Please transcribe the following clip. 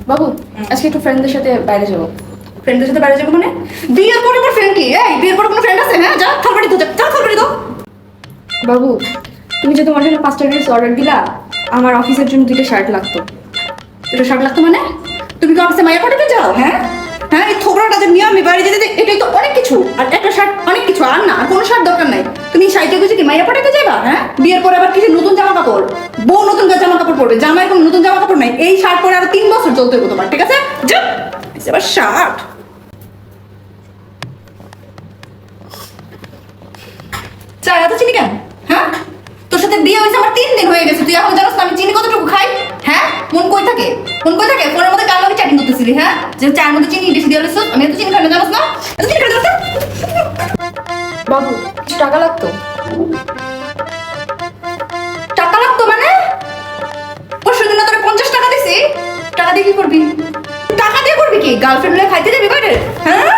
বাবু আজকে একটু ফ্রেন্ডদের সাথে বাইরে যাবো। ফ্রেন্ডদের সাথে বাইরে যাবো মানে? বিয়ের পরে আমার ফ্রেন্ড কি? এই বিয়ের পরে কোনো ফ্রেন্ড আছে? হ্যাঁ, যা থালবাড়ি তো, যা থালবাড়ি তো। বাবু তুমি যে তোমার জন্য 5টা ড্রেস অর্ডার দিলা, আমার অফিসের জন্য 2টা শার্ট লাগতো। দুটো শার্ট লাগতো মানে? তুমি কি অফিসে মাইয়া পটাতে যাও? হ্যাঁ হ্যাঁ, এই থোবড়াটা যে নিয়ে আমি বাইরে যেতে, এটাই তো অনেক কিছু। আর একটা শার্ট অনেক কিছু, আর না আর কোনো শার্ট দরকার নাই। তুমি শাড়িটা বুঝে কি মাইয়া পটাতে যাবা? হ্যাঁ, বিয়ের পরে আবার কিছু নতুন জামা কাপড়, বউ নতুন জামা কাপড় পরবে, জামাইয়ের কোনো নতুন জামা কাপড় নাই। এই শার্ট পরে আরো 3 বছর চলতে হবে তোমার, ঠিক আছে? যা এবার শার্ট। চা এত চিনি কেন? হ্যাঁ, তোর সাথে বিয়ে হয়েছে আমার 3 দিন হয়ে গেছে, তুই এখন জানোস না আমি চিনি কতটুকু খাই? হ্যাঁ, মন কই থাকে? মন কই থাকে? ফোনের মধ্যে কার লগে চ্যাটিং করতেছিলি? হ্যাঁ, যে চায়ের মধ্যে চিনি বেশি দিয়ে লইছিস, আমি এত চিনি খাই না, জানোস না? এত চিনি খাই না, জানোস না? বাবু কিছু টাকা লাগতো। টাকা লাগতো মানে? পরশু দিন না তোরে 50 টাকা দিছি। টাকা দিয়ে কি করবি? টাকা দিয়ে করবি কি? গার্লফ্রেন্ড লয়ে খাইতে যাবি বাইরে? হ্যাঁ,